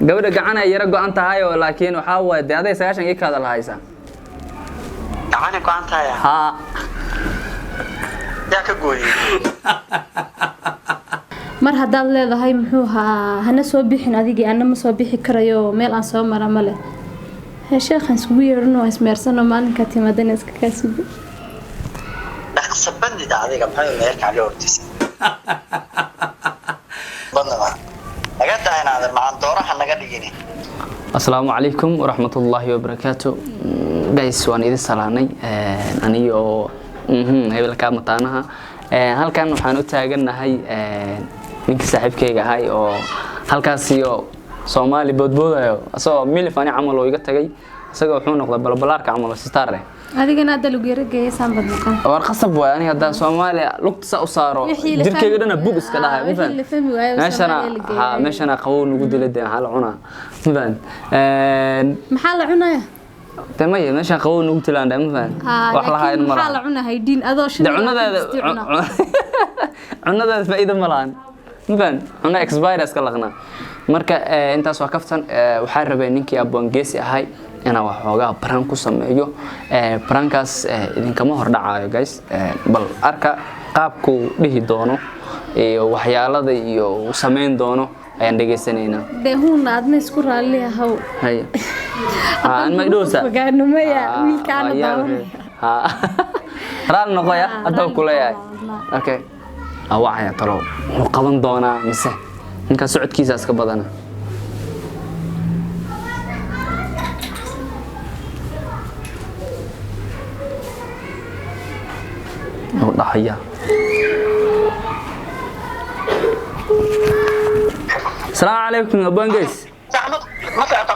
gabadha gacan ay yara go'an tahay oo laakiin waxa way aday 9 ii kaada lahaysa gacan go'an tahay ha yaa ka gooyay mar hadaad leedahay muxuu hana soo bixin adigii anna ma soo bixi karayo meel aan soo mara male sheekhan isku yeerno ismeersano maalinka timaadana iska kaasibo dhaqsabandida adiga maxay meel ka hortisa badnaba laga daaynaadar macaan dooraha naga dhigini assalaamu calaykum waraxmatullaahi wabarakaatuh guys waan idin salaanay aniyo hebelka mataanaha halkan waxaan u taaganahay ninka saaxiibkayga ahay oo halkaas iyo Soomaali boodboodayo asoo milifani camal oo iga tagay asaga wuxuu noqday balbalaarka camal oo star ah adigana hadda lagu yareeyay saambad maqan war qasab way aniga hadda Soomaali lugta u saaro jirkayga dhana bug iska dhahay meeshana qabow nagu diladay hal cuna maxaa la cunaya tamay meesha qabow nagu tilaanday wax la hayn maxaa la cunahay diin adoo shan cunada faa'iido ma lahan cuna expires ka laqna marka intaas waa kaftan waxa rabay ninkii aboon geesi ahay ina wax xoogaa prank ku sameeyo prankaas idinkama hor dhacayo guys bal arka qaabku dhihi doono iyo waxyaalada iyo sameyn doono ayaan dhageysanayna deehuna adna isku raali ahaw hay aan ma dhoosa gaanumaya wiilkaana baawan raal noqoya hadda ku leeyahay okay awacaya talo wuxuu qaban doonaa mise ninka socodkiisa iska badana oo dhaxaya السلام عليكم يا بانجيس ما سعد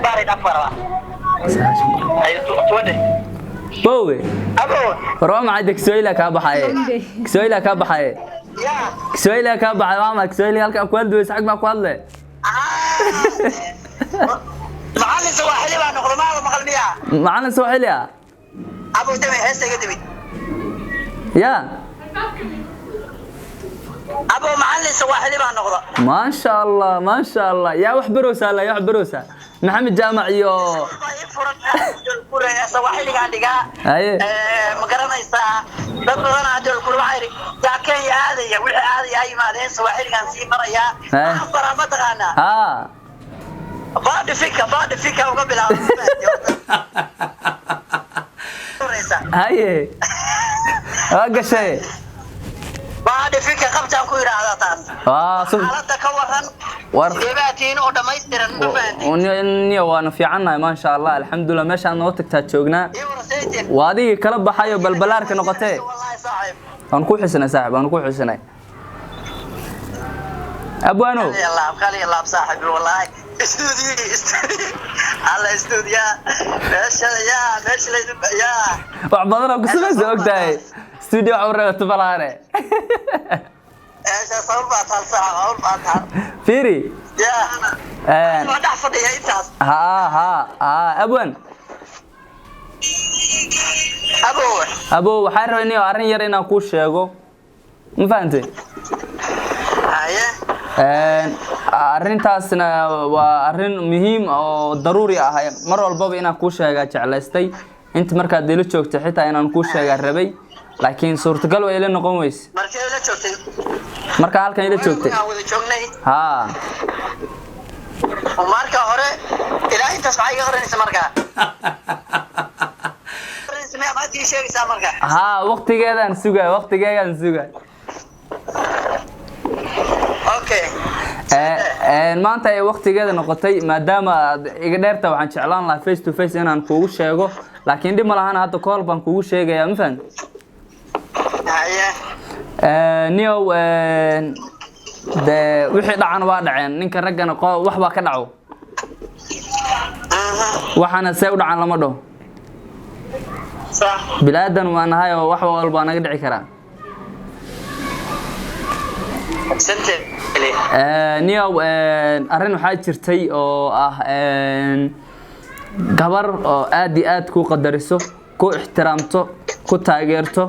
بارد أفرا بوي روح ما عندك سؤال كابحاي سؤال كابحاي سؤال كابحاي ما سؤال هلك أكوال دوس حق ما أكوال له معلم سواحلي بقى نقول ما مخلنيها معلم سواحلي أبو تبي هسه قدمي يا أبو معلم سواحلي بقى نقول ما شاء الله ما شاء الله يا وحبروسة لا يا وحبروسة محمد جامع يو سواحلي قاعد يقع مقرنا يسا بدنا عدل كل واحد يا كي هذا يا ولا هذا يا ما سواحلي كان سي مريا أخبر ما تغنى بعد فيك وقبل هاي هاي شيء بعد فيك قبضة كويرة على طاس على تكورن ويباتين ودمايسترن وني وانا في عنا ما شاء الله الحمد لله ماشي أنا وقتك تشوقنا وهذه كلب حيو بالبلار كنقطة والله صاحب أنكو حسنا صاحب أنكو حسنا أبو أنو خلي الله بصاحبي والله استوديو على استوديو ماشي يا وعبدنا قصة زوجتي استوديو عورة تبلاره ايش صوبات هالساعة فيري يا ما تحفظ يا انت ها ابوان ابو waxaan rabaa inuu arin yar inaan ku sheego ma fahanteen arintaasna waa arin muhiim oo daruuri ah mar walba inaan ku sheega jeclaystay inta marka dilo joogto xitaa inaan ku sheega rabay laakiin suurtagal way ila noqon weys markay ila joogtay marka halkan ila joogtay ha marka hore ilaa inta saxiga horeeyay marka ha waqtigeedan sugaa okay maanta ay waqtigeeda noqotay maadaama iga dheerta waxaan jeclaan lahaa face to face inaan kuugu sheego laakiin dhib ma lahan hadda call baan kuugu sheegayaa ma fahan niyo de wixii dhacan waa dhaceen ninka raggana wax baa ka dhaco waxana say u dhacan lama dhaho صح bilaadan waan nahay oo wax walba naga dhici kara niyo arrin waxaa jirtay oo ah gabar oo aad iyo aad ku qadariso ku ixtiraamto ku taageerto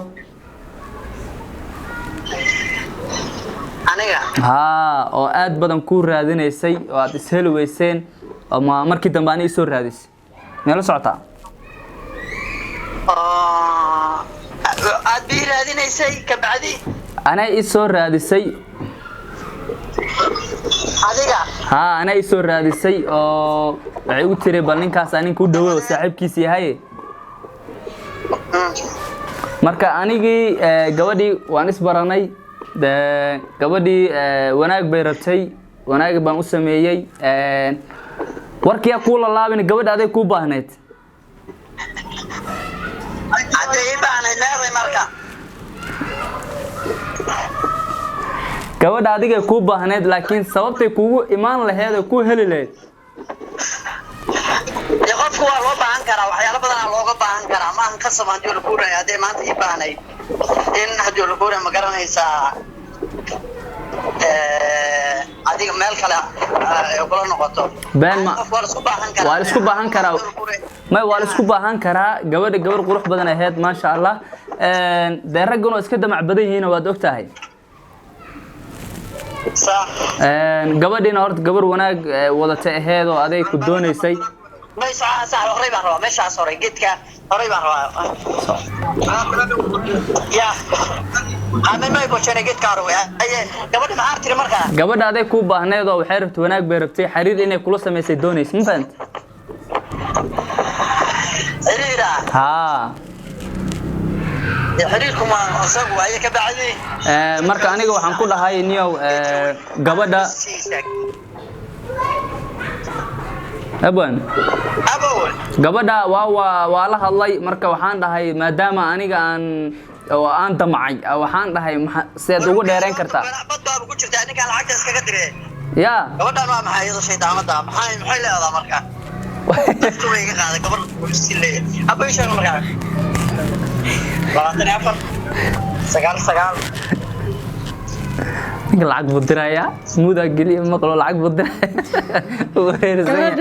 ها oo aad badan ku raadinaysay oo aad isheli weyseen ama markii dambe aan soo raadisay meel socota aad bii raadinaysay ka bacdi ana soo raadisay adiga ها ana soo raadisay oo waxay u tiray bal ninkaas aan ku dhawo saaxiibkiis yahay marka anigii gabadhii waan isbaranay gabadhii wanaag bay rabtay wanaag baan u sameeyay warkiya ku la laabin gabadha aday ku baahneed aday baahneed leeday marka gabadha adiga ku baahneed laakiin sababtay kugu imaan lahayd oo ku heli lahayd qofku waa loo baahan karaa waxyaalo badan looga baahan karaa ma ka sameeyo la kuuray aday maanta ii baahnay in hadii la kuuray ma garanaysaa adiga meel kale ay kula noqoto baan ma waa isku baahan karaa waa isku baahan karaa ma waa isku baahan karaa gabar qurux badan ahayd ma sha Allah deeraguna iska damac badan yihiin waad ogtahay صح gabadhina horta gabar wanaag wadata ahayd oo aday ku doonaysay meesha صح horey baan rabaa meeshaas horey geedka horey baan rabaa ya ama ma ku jira geedka horey ay gabadha ma artiri markaa gabadha aday ku baahneed oo waxay rabtay wanaag bay rabtay xariir inay kula sameysay doonaysay ma fahant xiriira ha xiriirku ma asagu ay ka bacdi marka aniga waxaan ku dhahay niyow gabadha abwan gabadha waa la hadlay marka waxaan dhahay maadaama aniga aan damacay waxaan dhahay seed ugu dheereen kartaa badbaab ku jirta ninka lacagta iskaga diree ya gabadhan waa maxay iyada shaydaamada maxay leedahay marka dadku way ka qaaday gabadh ku silay aba isha marka labaatan afar sagaal ninka lacag budiraya muuda geliya maqlo lacag budiraya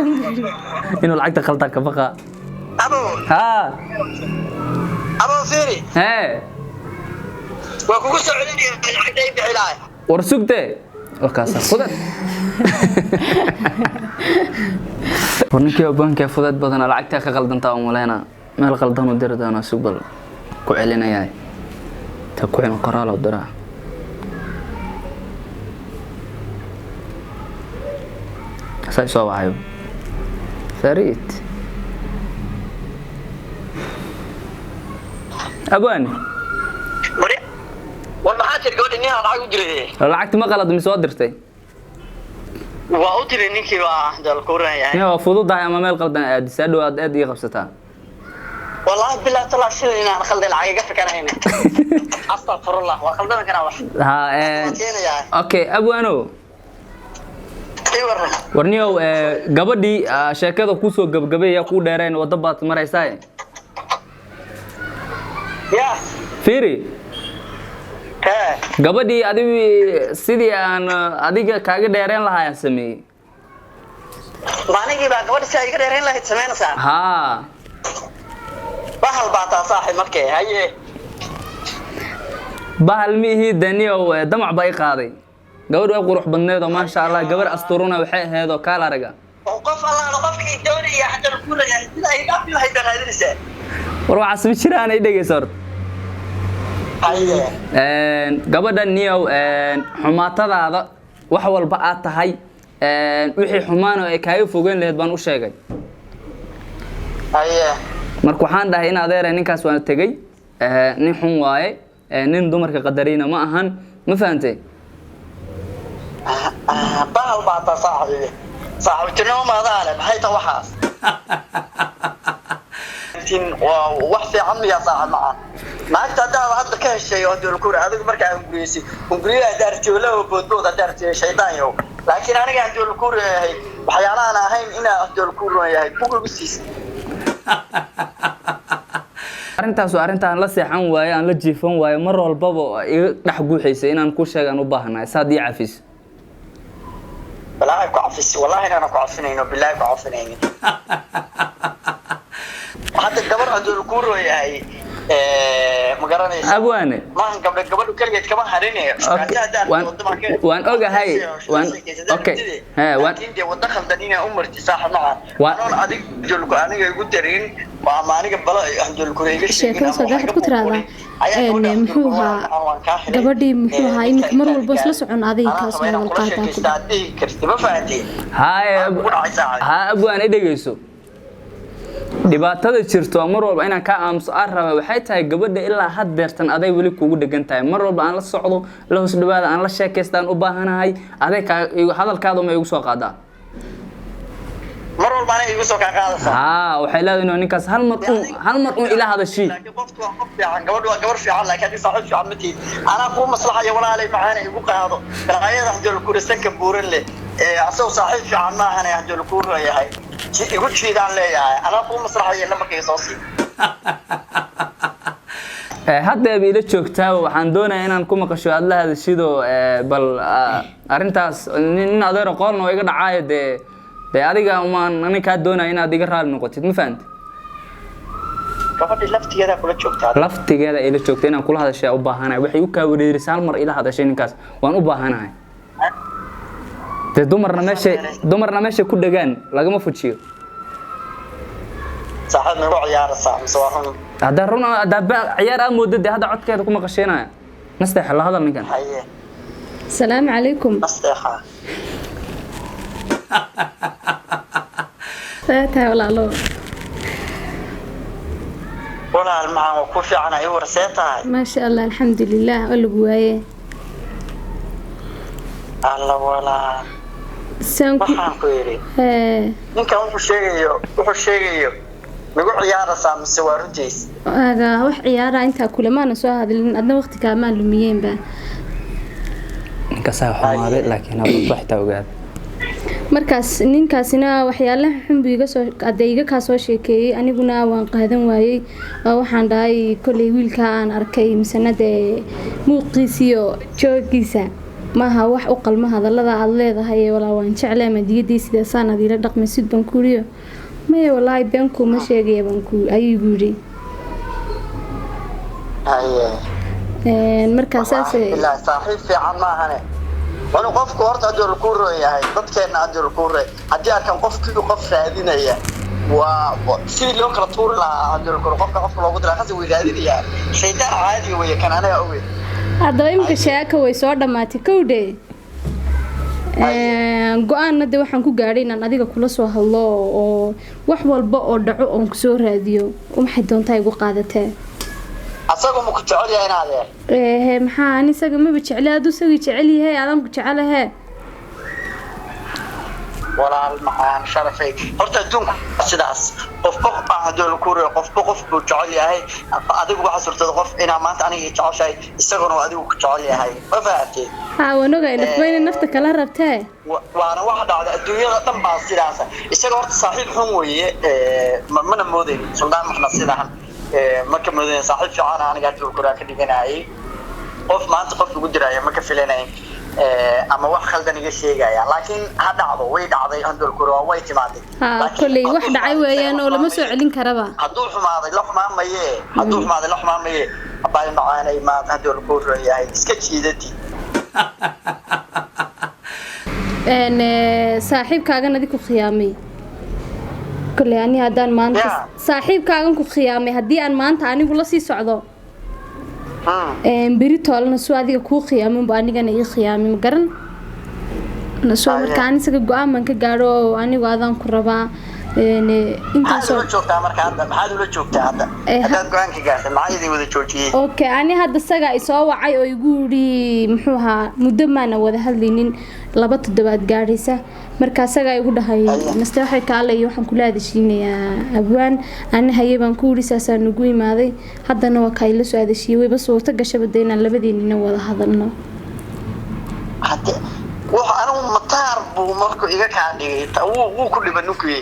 inuu lacagta qalta ka baqa abo fiiri waa kugu soo celinaya lacagta ay bixilay war sugte wakaas fudad warninkii banka fudad badan lacagta ka qaldanta oo maleena meel qaldan u dirdana sugbal ku celinaya ta ku in qoraal oo dira soo waayo farid abani والله حاجة قولي إني أنا عايز أجري. lacagta ma qalad mi soo dirtay وأوتري إنك واحد الكورة يعني. waa fududahay ama meel qaldan aad sadoo aad ii qabsataa والله بالله طلع شيء أنا خلد العاقة فكرة هنا. أستغفر الله وخلدنا كنا واحد. ها أوكي أبوانو warniyow gabadhii sheekada ku soo gabgabeeya ku dheereen wada baad maraysaa ya fiiri gabadhii adigu sidii aan adiga kaaga dheereen lahaa sameeyay maanigi baa gabadhii si iga dheereen lahayd sameynaysaa ha bahal baa taa saaxib markay haye bahal mihi daniyow damac bay qaaday gabadh way qurux badneed oo ma sha Allah gabar asturuna waxay ahayd oo kala araga qof Allah qofkii doonaya hadda ku leeyahay sida ay dhaafay waxay daraadinaysaa war waxa soo jiraan ay dhageysor gabadha niyow xumaatadaada wax walba aad tahay wixii xumaan oo ay kaaga fogeen leed baan u sheegay marka waxaan dhahay in adeeray ninkaas waan tagay nin xun waaye nin dumarka qadarina ma ahan ma fahantay bahal baa صاحبي صاحبتنا ما ذا maxay taa waxaas tin wax fiican miya saaxib macaan maanta daa hadda ka heshay oo dul kuur adigu marka aan guriyay guriga daartoola oo boodbooda daartay shaydaan yow laakiin aniga aan dul kuur yahay waxyaalaha aan ahayn inaan dul kuur yahay bugu bisiis arintaan la seexan waayo aan la jiifan waayo mar walbaba iga dhax guuxaysay inaan ku sheegan u baahnaay saadii cafis والله كعفس والله انا كعفنين بالله كعفنين حتى الدبر هذول كورو ياهي ma garanaysaa abwaane maahan gabadhu kaligeed kama harinaya waan ogahay waan okay waan intii wada khaldan inay u marti saaxib macaan adig jolku aniga igu darin waa maaniga bala jolku iga sheekada sagaxad ku tiraada muxuu ahaa gabadhii muxuu ahaa in mar walba isla socon adiga kaas oo ma fahanteen haa abwaane dhageyso dhibaatada jirto mar walba inaan ka aamuso aan raba waxay tahay gabadha ilaa had deertan aday wali kuugu dhagan tahay mar walba aan la socdo la hoos dhawaada aan la sheekaystaan u baahanahay aday ka hadalkaada ma igu soo qaadaa mar walba aan igu soo qaadaysaa waxay leedahay ninkaas hal mar ila hadashii laakiin qofku waa qof fiican gabadhu waa gabar fiican laakiin saaxiib fiican ma tiid ana ku maslaxayo walaalay macaan igu qaado qaraayada hadal ku risanka buuran leh asoo saaxiib fiican ma ahana hadal ku raayahay igu jiidaan leeyahay ana ku maslaxayo lama kayso si hadda ila joogtaa waxaan doonayaa inaan ku maqasho aad la hadashido bal arintaas nin adeer qoolna iga dhacay de adiga umaan aniga doonaa inaad iga raali noqotid ma fahanti gabadhi laftigeeda kula joogtaa laftigeeda ila joogtaa inaan kula hadashay u baahanahay waxay u ka wareerisay hal mar ila hadashay ninkaas waan u baahanahay de dumarna meesha ku dhagaan lagama fujiyo saaxad nagu ciyaaraysaa misoo hada ciyaar aan moodada hada codkeeda ku maqasheynaya nasteex la hadal ninkan haye السلام عليكم nasteexa ساعتها ولا لو walaal maxaan ku fiicanahay warseetahay ما شاء الله الحمد لله ولا قوايه alla walaal waxaan ku yiri ninkan wuxuu sheegayo nagu ciyaaraysaa mise waa runtiis aga wax ciyaara inta kulamaana soo hadlin adna waqtiga ma lumiyeen ba ninkaas xumaaday laakiin hada wax taa ogaad markaas ninkaasina waxyaalaha xumbiga soo adayga ka soo sheekeeyay aniguna waan qaadan waayay waxaan dhahay kulay wiilka aan arkay misanade muuqiisiyo joogiisa maaha wax u qalma hadalada aad leedahay walaa waan jeclaa madiyadii sida sanad ila dhaqmaysid ban kuriyo maya wallahi banku ma sheegay banku ayuu yiri markaas ilaa saaxiib fiican ma ahane wanu qofku horta haduu ku rooyahay dadkeena haduu ku rooy hadii akan qofkii qof raadinaya waa si loo kala tuur lahaa haduu ku qofka loogu diraa qasi way raadinaya shaytaan caadi weeye kan anaga ogeey hadda imka sheeka way soo dhamaatay kowde go'aanada waxaan ku gaaray inaan adiga kula soo hadlo oo wax walba oo dhaco oo ku soo raadiyo waxay doontaa igu qaadatay asagu ma ku jecel yahay inaad maxaa ani isaga ma jecel aad u soo jecel yahay aadan ku jecelahay walaal maxaan sharafay horta adduunka sidaas qof haduu ku roo qof buu jecel yahay adigu waxa suurtada qof ina maanta aniga jeceshay isaguna adigu ku jecel yahay ma fahamtay wanoga inay nafta kala rabtay waana wax dhacda adduunyada dhan baa sidaas isaga horta saaxiib xun weeye mana moodeen suldaan maxna sidahan marka moodeen saaxiib fiican aniga haduu ku raa ka dhiganayay qof maanta qof ugu diraya ma ka filanay ama wax khaldan iga sheegaya laakiin ha dhacdo way dhacday handul kuro way timaaday kulli wax dhacay weeyaan oo lama soo celin karaba haduu xumaaday la xumaamaye abay macaanay ma handul kuro yahay iska jiidati saaxiibkaaga nadi ku khiyaamay kulli ani hadaan maanta saaxiibkaaga ku khiyaamay hadii aan maanta anigu la sii socdo beri toolna soo adiga ku khiyaamin ba anigana ii khiyaamay ma garan soo markaan isaga go'aan ka gaaro anigu adan ku rabaa inta soo joogtaa marka hadda maxaad ula joogtaa hadda go'aan ka gaartay maxaad wada joojiyay okay ani hadda saga i soo wacay oo igu yiri muxuu ahaa muddo maana wada hadlinin 2 toddobaad gaaraysa marka saga igu dhahay naste waxay kaalay waxaan kula hadashinayaa abwaan ani hayban ku yiri saasaan ugu imaaday haddana waa kayla soo hadashiyay wayba soo ta gashay badayna labadeenina wada hadalno hadda waxa anu mataar buu markuu iga ka dhigay uu ku dhiban nukuye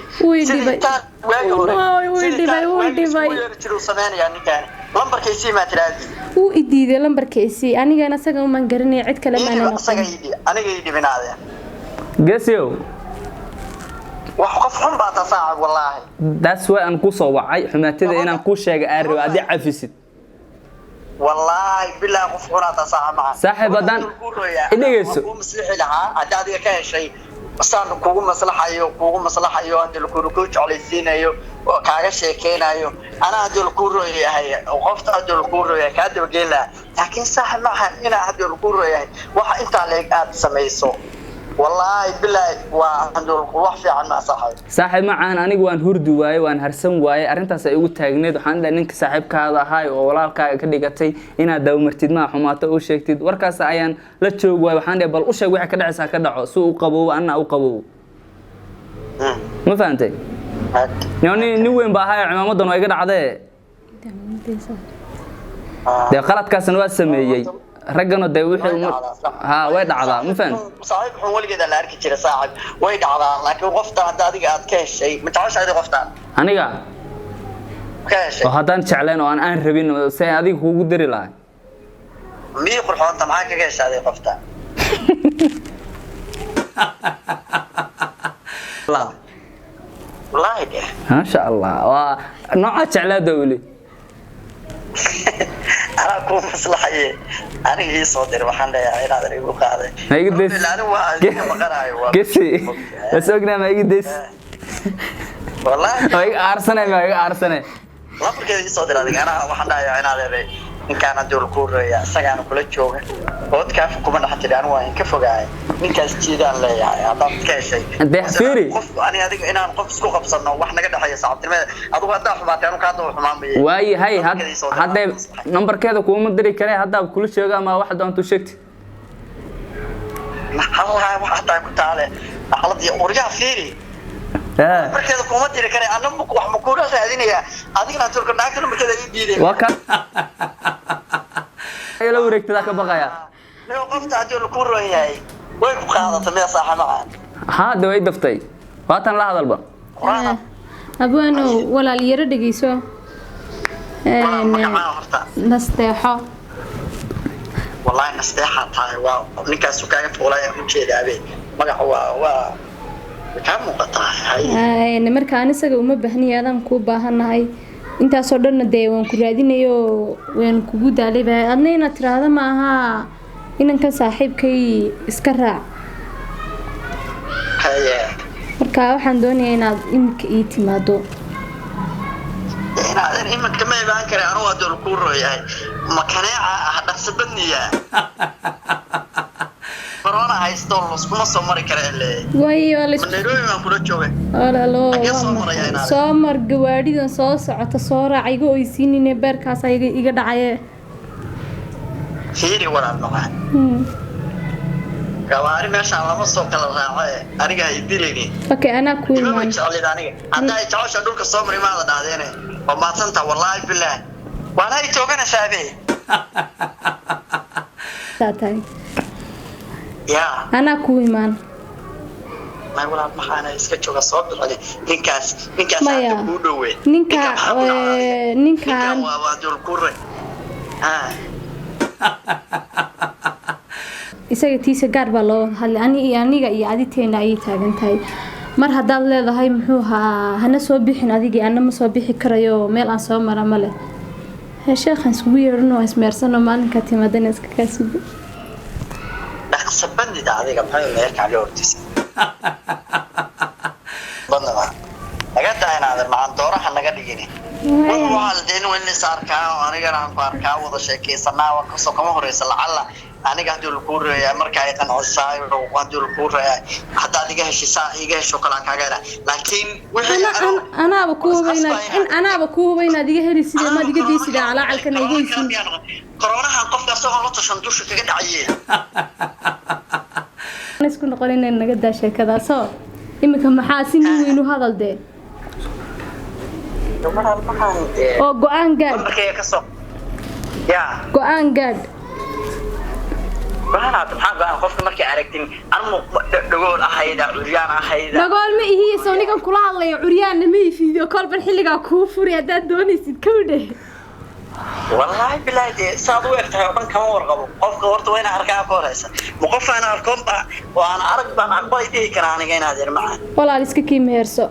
lambarkiisii ma tiraadi uu idiiday lambarkiisii anigana saga uma garanay cid kale ma ana aniga ii dhibinaade gasio wax qof xun baa tasaacad wallahi that's why aan ku soo wacay xumaatada inaan ku sheegay aariyo adi cafisid والله بالله قفقنا تصاع معه صاحب بدن إديجسو ومصلحي لها عدادي كان شيء أصلا كوجو مصلحة يو عند الكوروكوش على الزين يو وكاغا شيكينا يو أنا عند الكورو هي وقفت عند الكورو هي كاد بقيلها لكن صاحب معها هنا عند الكورو هي واحد أنت عليك سميسو والله بالله وعند الكورو في عنا صاحب معان أنا جوان هردو واي وان هرسم واي أرنتا سيقول تاجنيد وحنا لأنك صاحب كذا هاي ولا كذا قتي هنا دومرتيد ما حماته أو شيكتيد وركاس عيان لا تشوف واي وحنا بل أوش واحد كذا عسى كذا سوق قبو أنا أو قبو ما فهمتي يعني نوين بهاي عمامة دون ويقدر عده ده غلط كاس نواس سمية رجعنا ده وحي ها وين عذا ما فهمت صاحب حول كذا لا أركي ترى صاحب وين عذا لكن غفت عند هذيك قاعد كاش شيء متعوش هذه غفتان أنا قاعد كاش وهذا شعلان وأنا ربين سي هذيك هو قدر لا مي يقول أنت معك كاش هذه غفتان لا والله ده ما شاء الله ونوع شعلان دولي أنا أكون مصلحي أنا هي صادر وحنا يا هذا اللي بقاعد ما يقدس قسي بس أقنا ما يقدس والله ما يأرسنه ما يأرسنه لا بركة صادر هذا أنا وحنا يا هذا إن كان دول كور يا سجان كل شيء بود كيف كمان حتى أنا وين كيف جاي من كاس جيدان لا يا هذا كاشي ده فيري أنا هذيك أنا نقف سكوب قبصنا وإحنا كده حي صعب ترى أبغى أدافع حماتي أنا كاتو حمام بي واي هاي هذا نمبر كذا كوم مدري كله هذا كل شيء ما واحد أنتو شكت الله واحد كنت على دي ورجع فيري نمبر كذا كوم مدري كله أنا مكوح مكورة هذين يا هذين أنتو كنا ناكل نمبر كذا يبيدي وكا يلا وريك ذاك بقايا لو قفت عدو الكورة هي وين بقاعدة تمية صح معاه هذا وين دفتي واتن لا هذا البا أبو أنا ولا ليرة دقيسو نستيحة والله نستيحة هاي واو نكا سكاية ولا يكون شيء دابي ما هو كم مقطع هاي نمرك أنا سجوا مبهني هذا مكوبة هاي أنت صدرنا ده وانكرادينيو وانكوجود عليه بقى أنا ترى هذا معها إن كان صاحب كي إسكرع هاي مركا waxaan doonayaa inaad ii timaado أنا إما كم يبان كره أنا وادو الكورة يعني ما كان هذا سبنية كورونا هاي ستولوس كم سمر كره اللي واي ولا من نيروبي ما كله جوه ولا لا سمر جوادي صوص عتصورة عيجو يسيني نبر كاسا يجي دعاية هيري ولا نوعان كواري ما شاء الله مصر كلا راعي أنا جاي يديرني أوكي أنا كوي ما بتشغلي داني أنا يتعوش أدور كسمر ما هذا دادينه وما تنتا والله بالله وأنا يتوقعنا شابي تاتاي يا أنا كوي مان ما يقول أنا محانا يسكتشوا الصوت عليه نينكاس مايا نينكا وادور كورة isaga tiisa gaar baa loo hadlay aniga iyo aditeena ay taagan tahay mar hadaad leedahay muxuu hana soo bixin adigii ana ma soo bixi karayo meel aan soo mara male sheekhan isku yeerno ismeersano maalinka timaadana iska kaasibo dhaqsabandi adiga maxay meel ka hortis badana laga daaynaada macaan dooraha naga dhigini waalideen weli saarkaa aniga aan baarkaa wada sheekeysanaa waa kasoo kama horeysa lacala aniga hadii la kuureeyaa marka ay qanacsaay oo hadii la kuureeyaa hadaa adiga heshiisaa iga hesho kala kaageera laakiin wixii anaaba ku hubayna adiga heli sidii ma adiga diisida calaalkan ay geysin corona qofka soo la tashan dusha kaga dhacayay isku noqonayna naga daa sheekadaas oo imika maxaa si weyn u hadalde oo go'aan gaad markay ka soo ya go'aan gaad waxaan hadda qofka markay aragtin armo dhagool ahayda curyaan ahayda dhagool ma ihi soonigan kula hadlayo curyaan ma ifiido kolban xilliga ku furi hadaad doonaysid kawdhe wallahi billahi saadu waqtiga oo dhan kama warqabo qofka horta wayna arkaa kooraysa ma qof aan arkoon ba waan arag baan aqbay dhigi karaa aniga inaad yar macaan walaal iska kiimeerso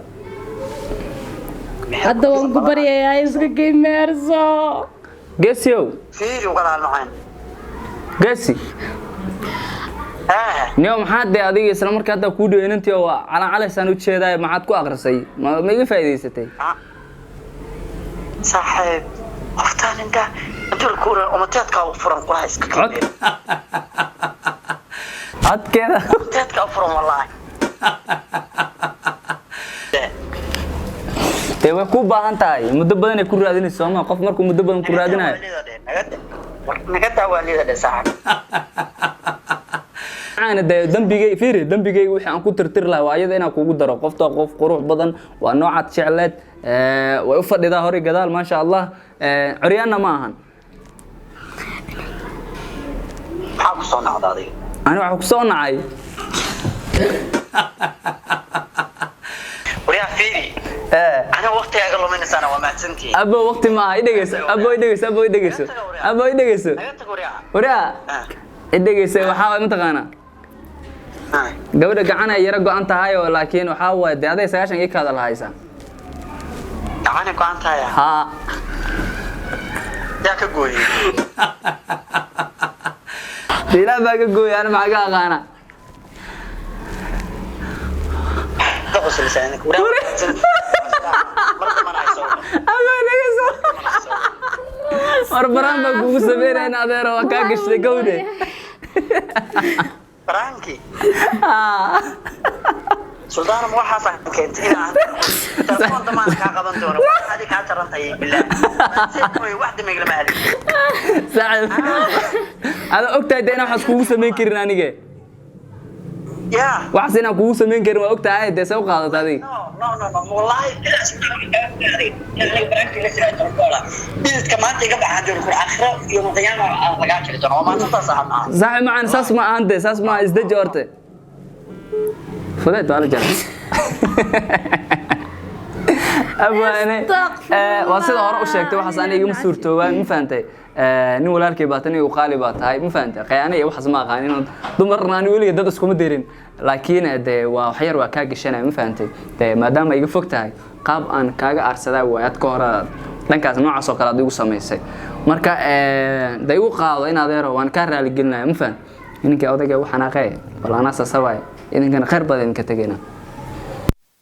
hadda waan ku baryayaa iska kiimeerso geesiyow fiiri walaal macaan geesi niyo maxaad dee adiga isla markaa hadda kuu dhow inantii oo calacalaysaan u jeedaay maxaad ku aqrisay ma iga faa'iidaysatay saaxiib qoftaan inta adduunka ku umateedka u furan ku hayska codkeeda umateedka u furan wallahi dee way ku baahan tahay muddo badan ay ku raadinayso Soomaa qof markuu muddo badan ku raadinayo naga daawaalida saaxiib أنا دمبيجي فيري دمبيجي وحنا عم كنت ترتر له وعيدا أنا كوجود درا قفت قف قروح بدن ونوعات شعلات ويوفر لذا هوري جدال ما شاء الله عريانا معهن. حقصنا هذا أنا حقصنا عاي. وريا فيري. أنا وقتي أقل من سنة وما سنتي. أبو وقتي ما يدقيس أبو يدقيس أبو يدقيس أبو يدقيس. وريا. يدقيس وحاول متقانا. gabadha gacan ay yara go'an tahay oo laakiin waxa waa daaday 9 iyo kaada la haysan gacan go'an tahay ha yaa ka gooyay dila baa ka gooyay ana ma ga aqaana dabasal saanك marbaran ba kugu sameeyay adeero waa ka gashay gowde فرانكي سلطان مو حاسن كنت هنا تلفون ضمان كاقبن دونه هذه كاترن طيب بالله سيبوي واحده ما يقلم عليك ساعد هذا اوقتها دينا waxaas kugu sameyn karin aniga يا waxaas inaan kugu sameyn karin waa ogtahay de soo qaadataa adiga no والله يعني فرانكي لسه تقولا بيت كمان تيجي بعد يقول اخر يوم القيامه رجعت لي ما تصح معاه صح معنا اساس ما انت اساس ما ازدج horte فديت على جنب أبغى واسيد هراء وشيكت وحصل أنا يوم صورته ما فهمتي نقول لك باتني وقالي بات هاي ما فهمت قياني وحصل ما قانين دمرنا نقول لي ده اسكو مديرين لكن ده وحير وكاج شنا ما فهمتي ده ما دام يجي فوقت هاي قاب أن كاج أرسله ويات كهرة دنكاس نوع سكر ده يقص ميسي مركا ده يوقع إن هذا روان كهرة اللي قلنا ما فهم إنك أودا جو حناقة ولا ناس سواي إنك خير بدين كتجينا